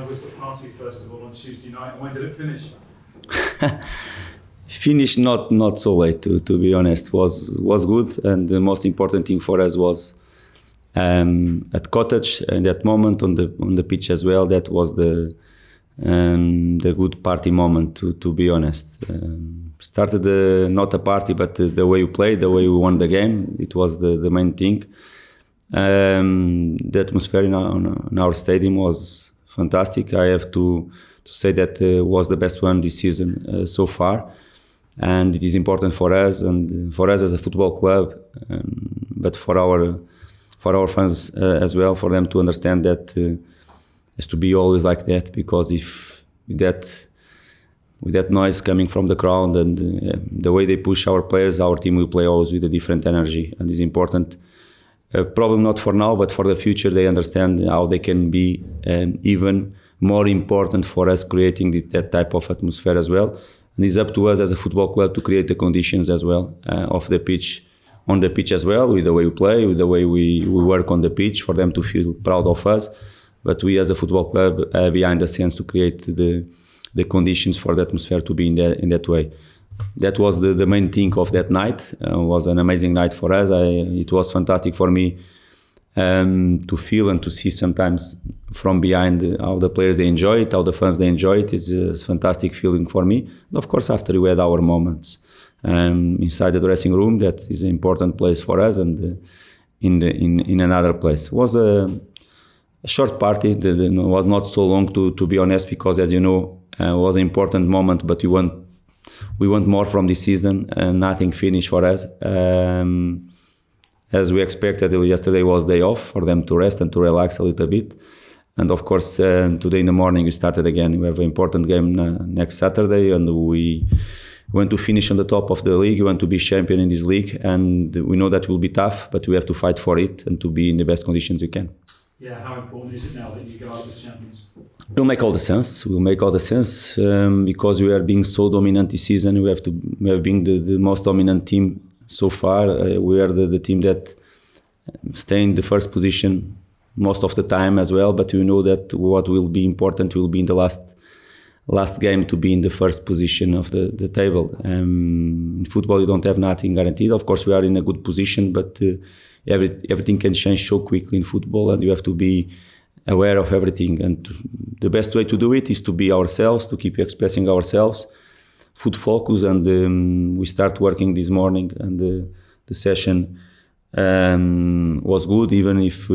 was the party first of all on Tuesday night, and when did it finish? Finished not so late, to be honest. Was good, and the most important thing for us was at Cottage in that moment on the pitch as well. That was the good party moment, to be honest. Started not a party, but the way we played, the way we won the game. It was the main thing. The atmosphere in our stadium was fantastic. I have to say that was the best one this season so far, and it is important for us and for us as a football club, but for our fans as well, for them to understand that it has to be always like that, because if with that noise coming from the crowd and the way they push our players, our team will play always with a different energy, and it's important. Probably not for now, but for the future, they understand how they can be even more important for us creating that type of atmosphere as well. And it's up to us as a football club to create the conditions as well of the pitch, on the pitch as well, with the way we play, with the way we work on the pitch, for them to feel proud of us. But we as a football club behind the scenes to create the conditions for the atmosphere to be in that way. That was the main thing of that night. It was an amazing night for us. It was fantastic for me to feel and to see sometimes from behind how the players they enjoy it, how the fans they enjoy it. It's a fantastic feeling for me. And of course, after we had our moments inside the dressing room, that is an important place for us, and in another place. It was a short party. It was not so long, to be honest, because as you know, it was an important moment, but we want more from this season, and nothing finished for us. As we expected, yesterday was day off for them to rest and to relax a little bit. And of course, today in the morning we started again. We have an important game next Saturday, and we want to finish on the top of the league. We want to be champion in this league, and we know that will be tough, but we have to fight for it and to be in the best conditions we can. Yeah, how important is it now that you go out as champions? It will make all the sense. Because we are being so dominant this season. We have been the most dominant team so far. We are the team that stay in the first position most of the time as well. But we know that what will be important will be in the last game to be in the first position of the table. In football, you don't have nothing guaranteed. Of course, we are in a good position, but everything can change so quickly in football, and you have to be aware of everything. And the best way to do it is to be ourselves, to keep expressing ourselves, foot focus. And we start working this morning, and the session was good, even if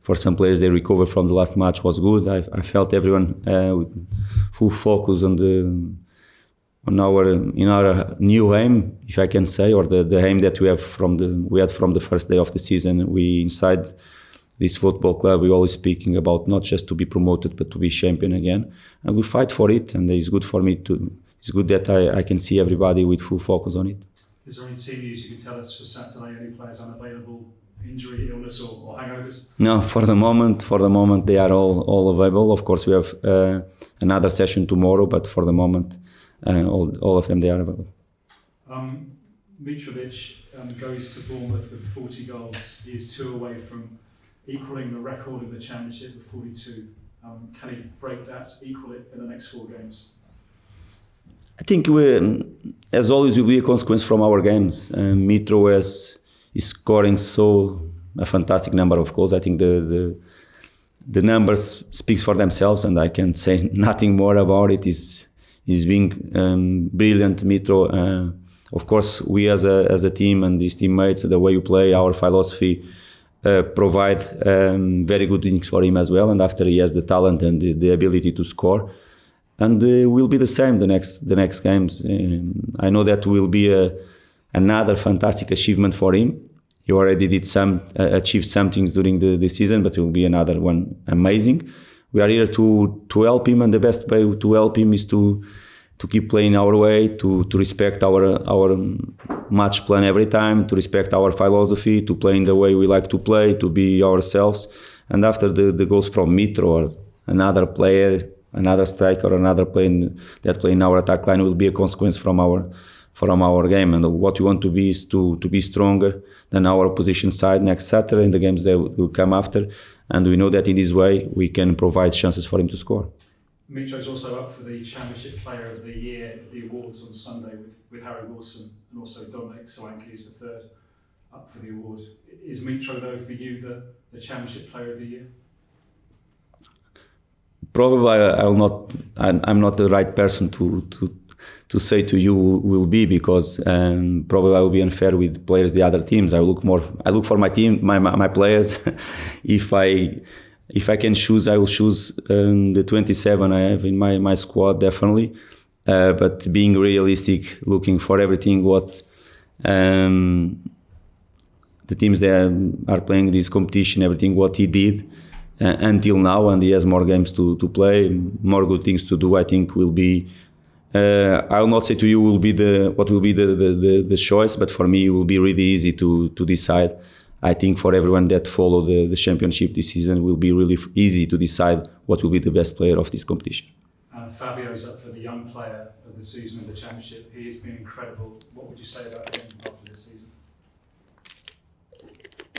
for some players they recovered from the last match was good. I felt everyone with full focus on our new aim, if I can say, or the aim that we had from the first day of the season. We inside this football club, we're always speaking about not just to be promoted, but to be champion again, and we fight for it. And it's good for me it's good that I can see everybody with full focus on it. Is there any team news you can tell us for Saturday? Any players unavailable, injury, illness, or hangovers? No, for the moment they are all available. Of course, we have another session tomorrow, but for the moment, all of them they are available. Mitrovic goes to Bournemouth with 40 goals. He is 2 away from equalling the record in the Championship with 42. Can he break that, equal it in the next 4 games? I think as always, will be a consequence from our games. Mitro is scoring a fantastic number of goals. I think the numbers speaks for themselves, and I can say nothing more about it. He's being brilliant, Mitro. Of course, we as a team and these teammates, the way you play, our philosophy, provide very good things for him as well. And after he has the talent and the ability to score, and will be the same the next games. I know that will be another fantastic achievement for him. He already did achieved some things during the season, but it will be another one amazing. We are here to help him, and the best way to help him is to keep playing our way, to respect our match plan every time, to respect our philosophy, to play in the way we like to play, to be ourselves. And after the goals from Mitro or another player, another striker, or another player that play in our attack line will be a consequence from our game. And what we want to be is to be stronger than our opposition side next Saturday in the games that will come after. And we know that in this way we can provide chances for him to score. Mitro's also up for the Championship Player of the Year at the awards on Sunday with Harry Wilson and also Dominic Solanke, who's the third up for the award. Is Mitro, though, for you the Championship Player of the Year? Probably I will not. I'm not the right person to say to you who will be, because probably I will be unfair with players the other teams. I look for my team, my players. If I can choose, I will choose the 27 I have in my squad, definitely. But being realistic, looking for everything what the teams that are playing this competition, everything what he did until now, and he has more games to play, more good things to do. I think will be. I will not say to you what will be the choice, but for me it will be really easy to decide. I think for everyone that follow the championship this season, it will be really easy to decide what will be the best player of this competition. Fabio's up for the young player of the season of the championship. He has been incredible. What would you say about him after this season?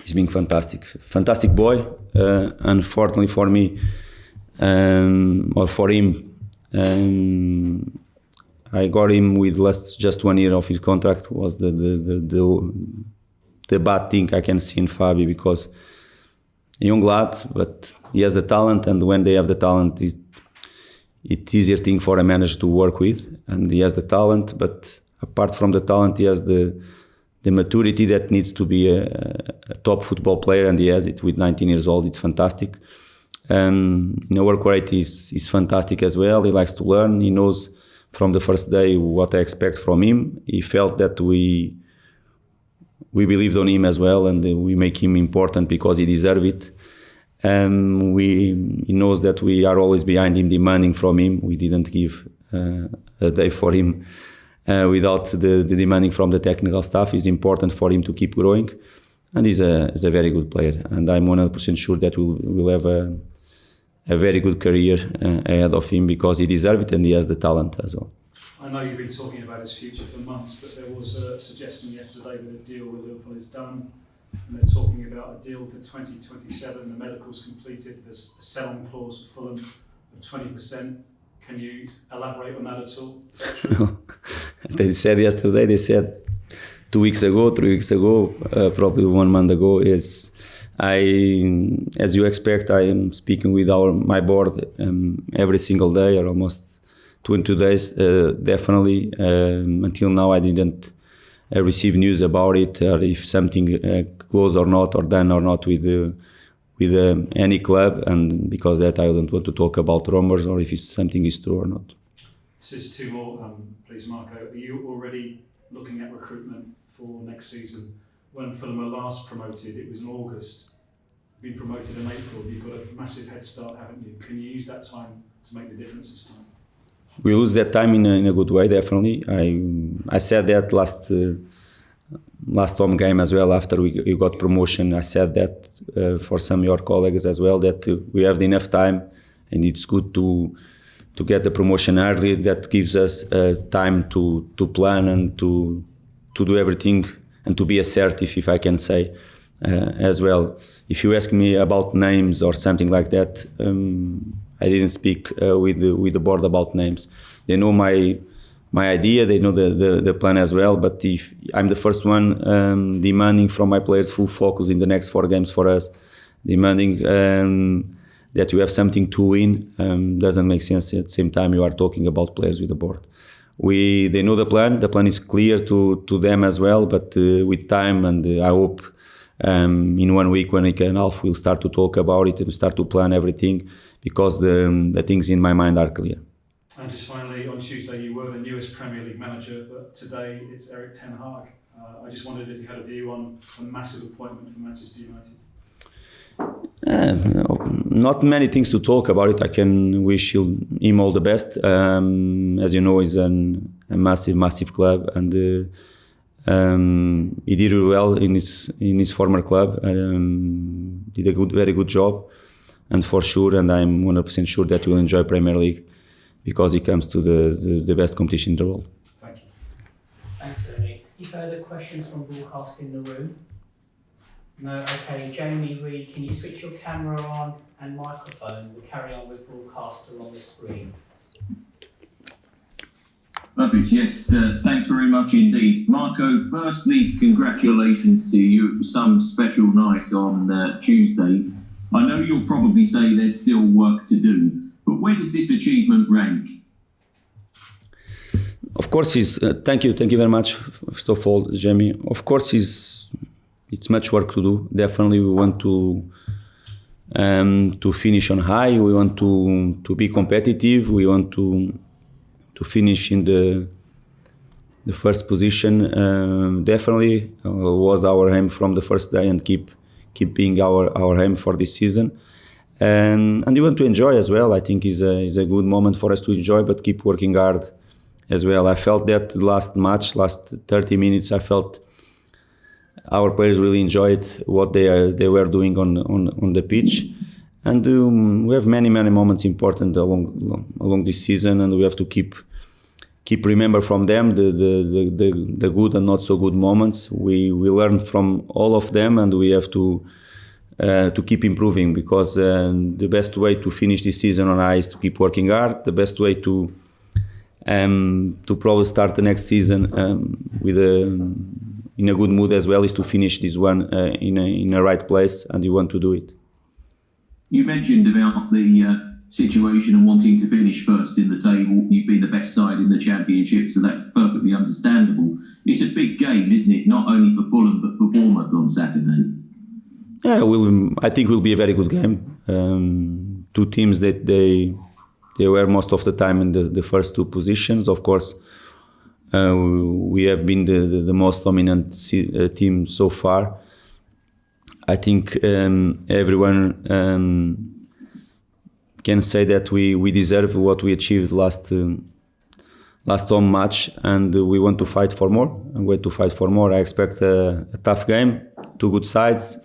He's been fantastic boy. Unfortunately for me, or for him, I got him with just 1 year of his contract. Was the bad thing I can see in Fabio, because a young lad, but he has the talent, and when they have the talent, it's easier thing for a manager to work with, and he has the talent, but apart from the talent, he has the maturity that needs to be a top football player, and he has it with 19 years old. It's fantastic. And work rate is fantastic as well. He likes to learn. He knows from the first day what I expect from him. He felt that we believed on him as well, and we make him important because he deserves it. He knows that we are always behind him, demanding from him. We didn't give a day for him without the demanding from the technical staff. It's important for him to keep growing, and he's a very good player. And I'm 100% sure that we'll have a very good career ahead of him, because he deserves it and he has the talent as well. I know you've been talking about his future for months, but there was a suggestion yesterday that a deal with Liverpool is done, and they're talking about a deal to 2027. The medical's completed. There's a sell-on clause for Fulham of 20%. Can you elaborate on that at all? Is that true? They said yesterday. They said 2 weeks ago, 3 weeks ago, probably 1 month ago. As you expect, I am speaking with my board every single day, or almost 22 days, definitely. Until now, I didn't receive news about it, or if something closed or not, or done or not with any club, and because that I don't want to talk about rumors or if something is true or not. Just two more, please, Marco. Are you already looking at recruitment for next season? When Fulham were last promoted, it was in August. You've been promoted in April. You've got a massive head start, haven't you? Can you use that time to make the difference this time? We lose that time in a good way, definitely. I said that last home game as well, after we got promotion. I said that for some of your colleagues as well, that we have enough time, and it's good to get the promotion early. That gives us time to plan and to do everything, and to be assertive, if I can say, as well. If you ask me about names or something like that, I didn't speak with the board about names. They know my idea, they know the plan as well, but if I'm the first one demanding from my players full focus in the next 4 games for us, demanding that you have something to win, doesn't make sense. At the same time, you are talking about players with the board. They know the plan is clear to them as well, but with time, and I hope in 1 week, 1 week and a half, we'll start to talk about it and start to plan everything, because the things in my mind are clear. And just finally, on Tuesday you were the newest Premier League manager, but today it's Erik ten Hag. I just wondered if you had a view on a massive appointment for Manchester United. Not many things to talk about it. I can wish him all the best. As you know, he's a massive club, and he did really well in his former club. Did a very good job, and for sure, and I'm 100% sure that he will enjoy Premier League, because he comes to the best competition in the world. Thank you. Thanks, Ernie. Any further questions from broadcast in the room? No, okay. Jamie Reed, can you switch your camera on and microphone? We'll carry on with broadcaster on this screen. Perfect, yes, thanks very much indeed. Marco, firstly, congratulations to you. It was some special night on Tuesday. I know you'll probably say there's still work to do, but where does this achievement rank? Of course, thank you very much, first of all, Jamie. Of course, it's much work to do. Definitely, we want to finish on high. We want to be competitive. We want to finish in the first position. Definitely was our aim from the first day, and keep being our aim for this season. And we want to enjoy as well. I think is a good moment for us to enjoy, but keep working hard as well. I felt that the last 30 minutes, I felt our players really enjoyed what they were doing on the pitch. And we have many moments important along this season, and we have to keep remember from them the good and not so good moments. We learn from all of them, and we have to keep improving, because the best way to finish this season on high is to keep working hard. The best way to probably start the next season in a good mood as well is to finish this one in a right place, and you want to do it. You mentioned about the situation and wanting to finish first in the table. You've been the best side in the Championship, so that's perfectly understandable. It's a big game, isn't it? Not only for Fulham, but for Bournemouth on Saturday. Yeah, I think it will be a very good game. Two teams that they were most of the time in the first two positions. Of course, we have been the most dominant team so far. I think everyone can say that we deserve what we achieved last home match, and we want to fight for more. I'm going to fight for more. I expect a tough game, two good sides,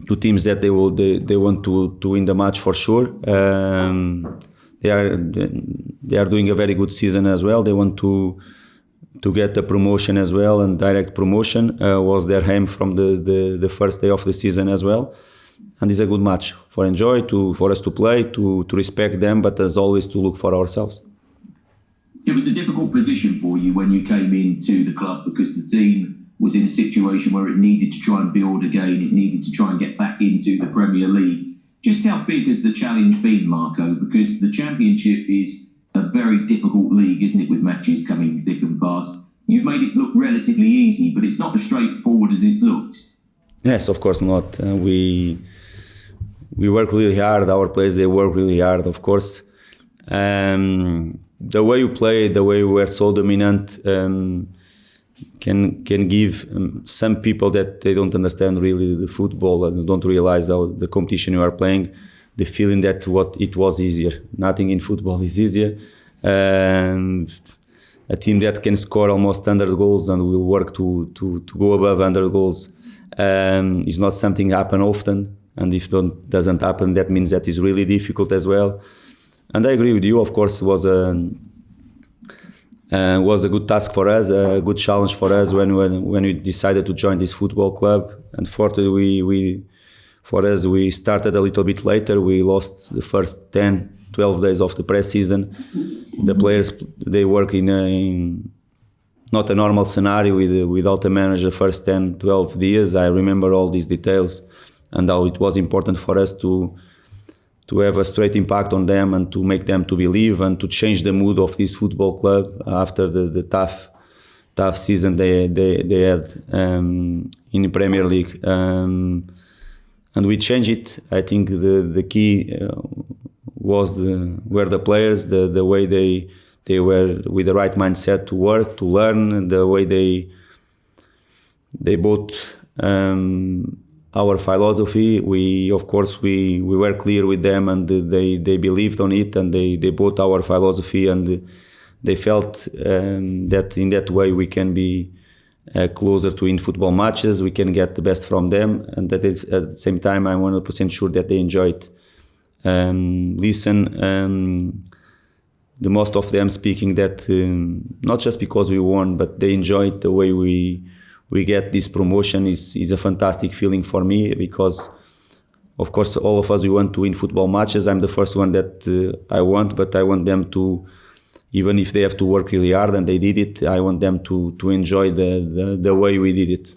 two teams that they want to win the match for sure. They are doing a very good season as well. They want to get the promotion as well, and direct promotion was their aim from the first day of the season as well. And it's a good match for for us to play, to respect them, but as always to look for ourselves. It was a difficult position for you when you came into the club, because the team was in a situation where it needed to try and build again. It needed to try and get back into the Premier League. Just how big has the challenge been, Marco? Because the Championship is a very difficult league, isn't it, with matches coming thick and fast? You've made it look relatively easy, but it's not as straightforward as it's looked. Yes, of course not. We work really hard. Our players, they work really hard, of course. The way you play, the way we were so dominant, can give some people that they don't understand really the football and don't realize how the competition you are playing, the feeling that it was easier. Nothing in football is easier. A team that can score almost 100 goals and will work to go above 100 goals is not something happen often. And if it doesn't happen, that means that it's really difficult as well. And I agree with you. Of course, was a good task for us, a good challenge for us when we decided to join this football club. Unfortunately, we started a little bit later. We lost the first 10, 12 days of the pre-season. The players, they work in not a normal scenario without a manager first 10, 12 days. I remember all these details and how it was important for us to have a straight impact on them and to make them to believe and to change the mood of this football club after the tough season they had in the Premier League. And we changed it. I think the key were the players, the way they were with the right mindset to work, to learn, the way they both our philosophy. We were clear with them, and they believed on it, and they bought our philosophy, and they felt that in that way we can be closer to win football matches. We can get the best from them, and that is at the same time I'm 100% sure that they enjoyed. The most of them speaking that not just because we won, but they enjoyed the way we we get this promotion is a fantastic feeling for me, because of course all of us, we want to win football matches. I'm the first one that I want, but I want them to, even if they have to work really hard, and they did it, I want them to enjoy the way we did it.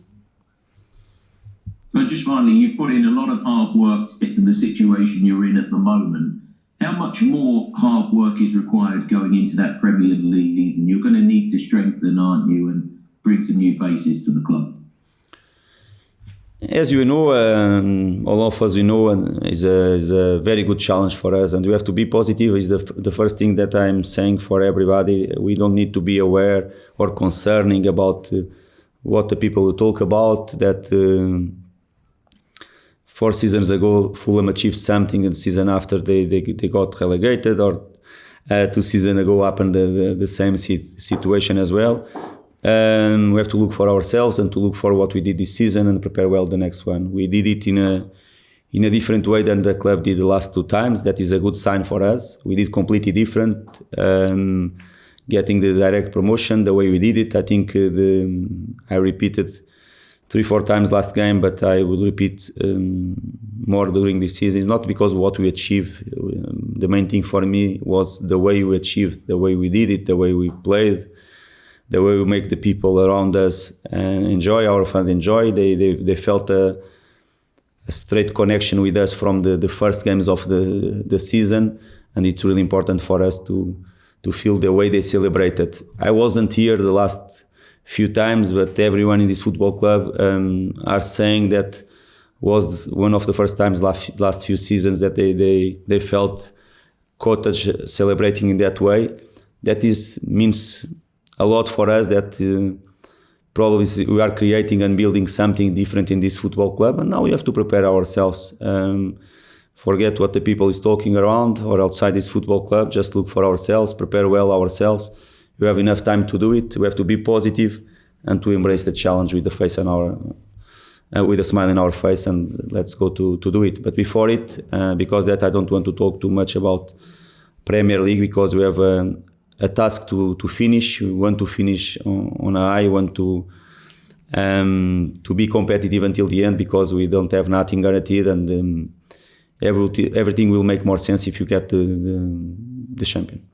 But just finally, you've put in a lot of hard work to get to the situation you're in at the moment. How much more hard work is required going into that Premier League season? You're going to need to strengthen, aren't you, and bring some new faces to the club? As you know, all of us, is a very good challenge for us, and we have to be positive. Is the first thing that I'm saying for everybody. We don't need to be aware or concerning about what the people talk about. That 4 seasons ago, Fulham achieved something, and the season after they got relegated, or 2 seasons ago happened the same situation as well. We have to look for ourselves and to look for what we did this season and prepare well the next one. We did it in a different way than the club did the last 2 times. That is a good sign for us. We did completely different. Getting the direct promotion, the way we did it, I think I repeated 3-4 times last game, but I will repeat more during this season. It's not because of what we achieved. The main thing for me was the way we achieved, the way we did it, the way we played, the way we make the people around us enjoy, our fans enjoy. They felt a straight connection with us from the first games of the season, and it's really important for us to feel the way they celebrated. I wasn't here the last few times, but everyone in this football club are saying that was one of the first times last few seasons that they felt Cottage celebrating in that way. That means a lot for us, that probably we are creating and building something different in this football club, and now we have to prepare ourselves. Forget what the people is talking around or outside this football club. Just look for ourselves, prepare well ourselves. We have enough time to do it. We have to be positive and to embrace the challenge with the face with a smile in our face, and let's go to do it. But before it, because that I don't want to talk too much about Premier League, because we have a task to finish. We want to finish on a high. We want to be competitive until the end, because we don't have nothing guaranteed, and everything will make more sense if you get the champion.